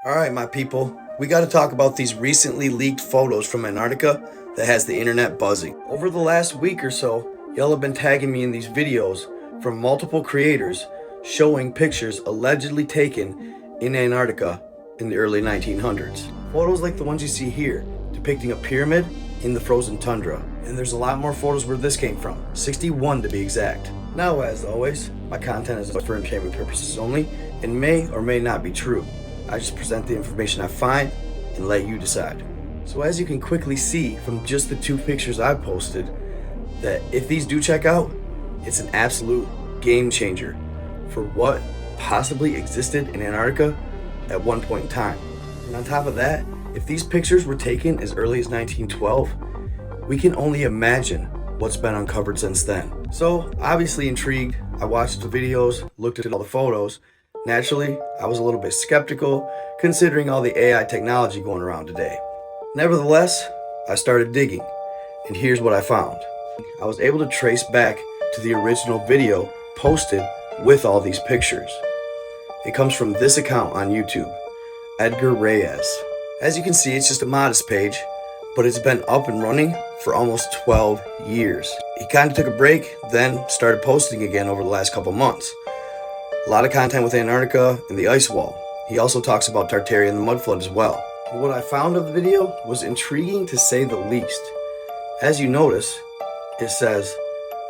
Alright, my people, we got to talk about these recently leaked photos from Antarctica that has the internet buzzing. Over the last week or so, y'all have been tagging me in these videos from multiple creators showing pictures allegedly taken in Antarctica in the early 1900s. Photos like the ones you see here, depicting a pyramid in the frozen tundra. And there's a lot more photos where this came from, 61 to be exact. Now, as always, my content is for entertainment purposes only and may or may not be true. I just present the information I find and let you decide. So as you can quickly see from just the two pictures I posted, that if these do check out, it's an absolute game changer for what possibly existed in Antarctica at one point in time. And on top of that, if these pictures were taken as early as 1912, we can only imagine what's been uncovered since then. So obviously intrigued, I watched the videos, looked at all the photos. Naturally, I was a little bit skeptical considering all the AI technology going around today. Nevertheless, I started digging, and here's what I found. I was able to trace back to the original video posted with all these pictures. It comes from this account on YouTube, Edgar Reyes. As you can see, it's just a modest page, but it's been up and running for almost 12 years. He kind of took a break, then started posting again over the last couple months. A lot of content with Antarctica and the ice wall. He also talks about Tartaria and the mud flood as well. And what I found of the video was intriguing to say the least. As you notice, it says,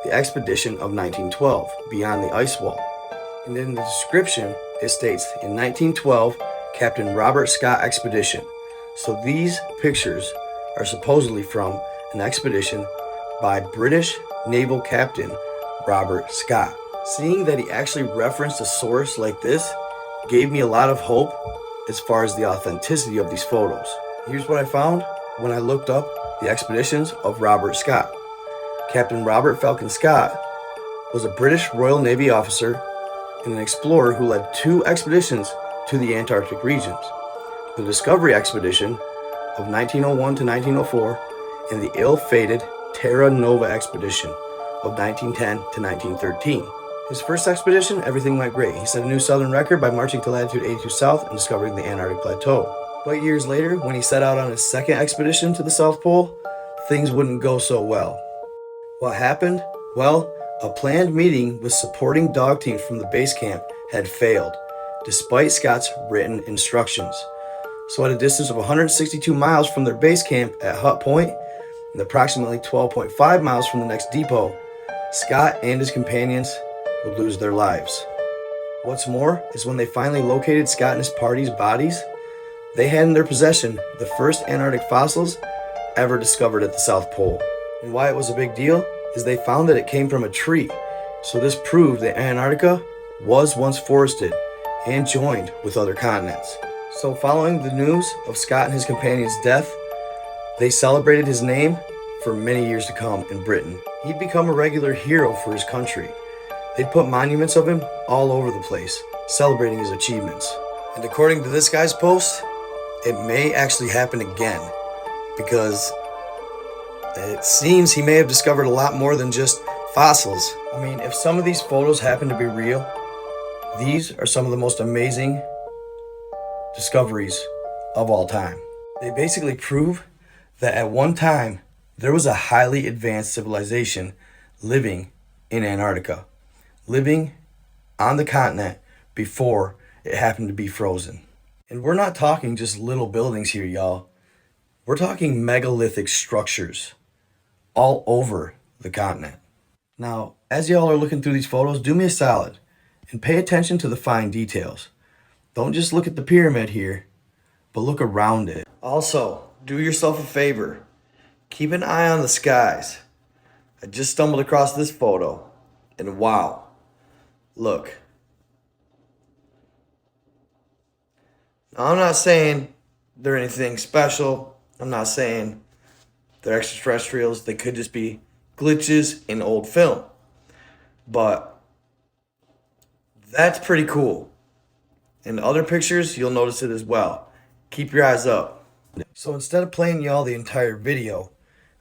the expedition of 1912, beyond the ice wall. And in the description, it states, in 1912, Captain Robert Scott expedition. So these pictures are supposedly from an expedition by British Naval Captain Robert Scott. Seeing that he actually referenced a source like this gave me a lot of hope as far as the authenticity of these photos. Here's what I found when I looked up the expeditions of Robert Scott. Captain Robert Falcon Scott was a British Royal Navy officer and an explorer who led 2 expeditions to the Antarctic regions. The Discovery Expedition of 1901 to 1904 and the ill-fated Terra Nova Expedition of 1910 to 1913. His first expedition, everything went great. He set a new southern record by marching to latitude 82 south and discovering the Antarctic Plateau. But years later, when he set out on his second expedition to the South Pole, things wouldn't go so well. What happened? Well, a planned meeting with supporting dog teams from the base camp had failed, despite Scott's written instructions. So at a distance of 162 miles from their base camp at Hut Point, and approximately 12.5 miles from the next depot, Scott and his companions would lose their lives. What's more is when they finally located Scott and his party's bodies, they had in their possession the first Antarctic fossils ever discovered at the South Pole. And why it was a big deal is they found that it came from a tree. So this proved that Antarctica was once forested and joined with other continents. So following the news of Scott and his companion's death, they celebrated his name for many years to come in Britain. He'd become a regular hero for his country. They'd put monuments of him all over the place, celebrating his achievements. And according to this guy's post, it may actually happen again, because it seems he may have discovered a lot more than just fossils. I mean, if some of these photos happen to be real, these are some of the most amazing discoveries of all time. They basically prove that at one time, there was a highly advanced civilization living in Antarctica, living on the continent before it happened to be frozen. And we're not talking just little buildings here, y'all. We're talking megalithic structures all over the continent. Now, as y'all are looking through these photos, do me a solid and pay attention to the fine details. Don't just look at the pyramid here, but look around it. Also, do yourself a favor. Keep an eye on the skies. I just stumbled across this photo, and wow. Look. Now, I'm not saying they're anything special. I'm not saying they're extraterrestrials. They could just be glitches in old film. But that's pretty cool. In other pictures, you'll notice it as well. Keep your eyes up. So instead of playing y'all the entire video,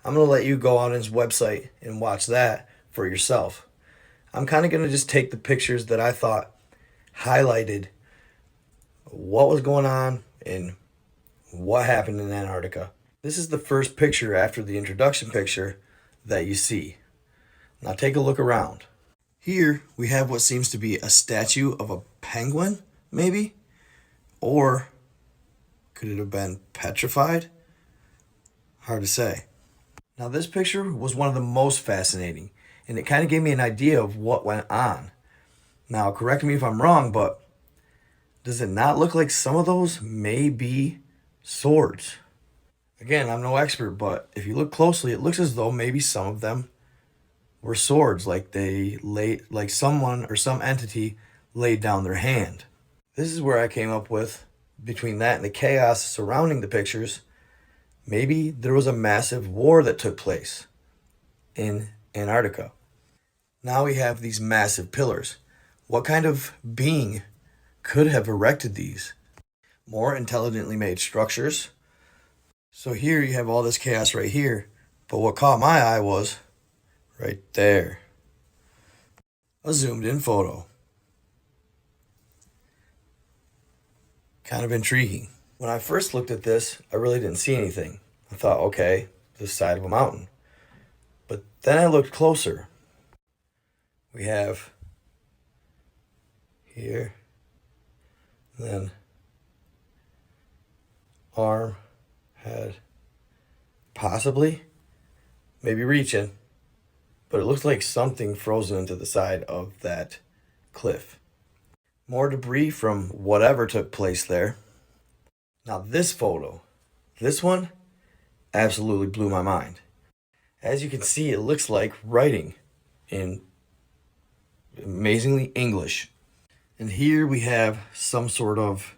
I'm going to let you go on his website and watch that for yourself. I'm kind of going to just take the pictures that I thought highlighted what was going on and what happened in Antarctica. This is the first picture after the introduction picture that you see. Now take a look around. Here we have what seems to be a statue of a penguin, maybe? Or could it have been petrified? Hard to say. Now this picture was one of the most fascinating, and it kind of gave me an idea of what went on. Now correct me if I'm wrong, but does it not look like some of those may be swords? Again, I'm no expert, but if you look closely, it looks as though maybe some of them were swords, like someone or some entity laid down their hand. This is where I came up with, between that and the chaos surrounding the pictures, maybe there was a massive war that took place in Antarctica. Now we have these massive pillars. What kind of being could have erected these? More intelligently made structures. So here you have all this chaos right here, but what caught my eye was right there. A zoomed in photo. Kind of intriguing. When I first looked at this, I really didn't see anything. I thought, okay, the side of a mountain. But then I looked closer. We have here, then arm, head, possibly, maybe reaching, but it looks like something frozen into the side of that cliff. More debris from whatever took place there. Now this photo, this one, absolutely blew my mind. As you can see, it looks like writing in amazingly English. And here we have some sort of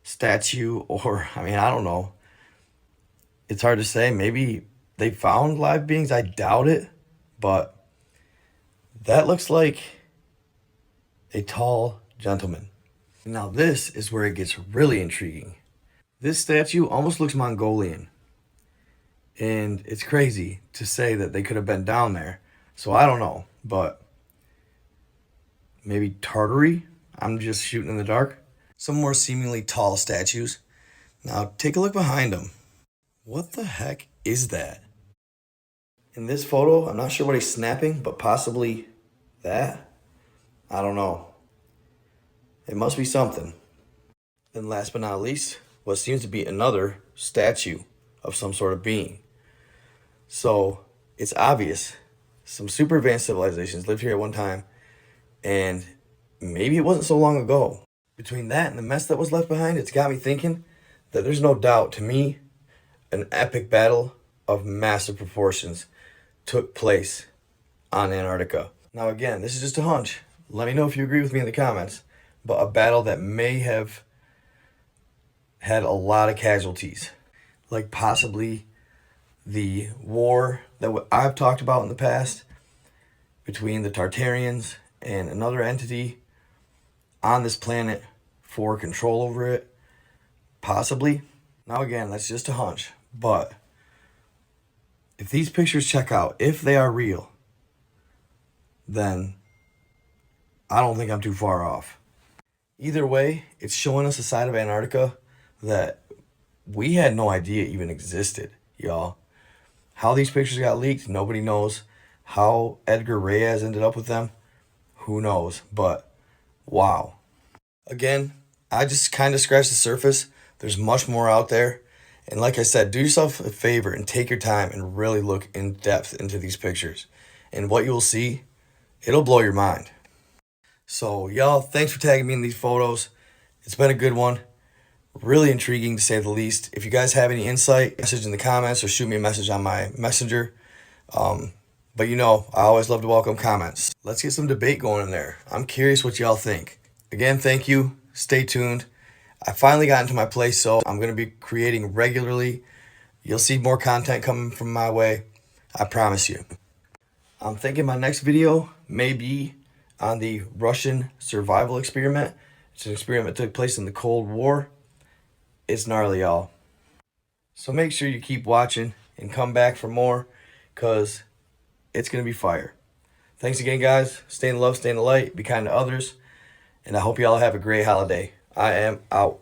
statue, or, I don't know. It's hard to say. Maybe they found live beings. I doubt it. But that looks like a tall gentleman. Now this is where it gets really intriguing. This statue almost looks Mongolian. And it's crazy to say that they could have been down there. So I don't know. But maybe Tartary? I'm just shooting in the dark. Some more seemingly tall statues. Now take a look behind them. What the heck is that? In this photo, I'm not sure what he's snapping, but possibly that? I don't know. It must be something. Then last but not least, what seems to be another statue of some sort of being. So it's obvious some super advanced civilizations lived here at one time, and maybe it wasn't so long ago. Between that and the mess that was left behind, it's got me thinking that there's no doubt, to me, an epic battle of massive proportions took place on Antarctica. Now again, this is just a hunch. Let me know if you agree with me in the comments. But a battle that may have had a lot of casualties. Like possibly the war that I've talked about in the past between the Tartarians and another entity on this planet for control over it. Possibly. Now again, that's just a hunch. But if these pictures check out, if they are real, then I don't think I'm too far off. Either way, it's showing us a side of Antarctica that we had no idea even existed, y'all. How these pictures got leaked, nobody knows. How Edgar Reyes ended up with them, who knows. But wow. Again, I just kind of scratched the surface. There's much more out there. And like I said, do yourself a favor and take your time and really look in depth into these pictures. And what you'll see, it'll blow your mind. So y'all, thanks for tagging me in these photos. It's been a good one. Really intriguing to say the least. If you guys have any insight, message in the comments or shoot me a message on my messenger. But you know, I always love to welcome comments. Let's get some debate going in there. I'm curious what y'all think. Again, thank you. Stay tuned. I finally got into my place, so I'm going to be creating regularly. You'll see more content coming from my way. I promise you. I'm thinking my next video may be on the Russian survival experiment. It's an experiment that took place in the Cold War. It's gnarly, y'all. So make sure you keep watching and come back for more, because it's going to be fire. Thanks again, guys. Stay in love, stay in the light, be kind to others, and I hope y'all have a great holiday. I am out.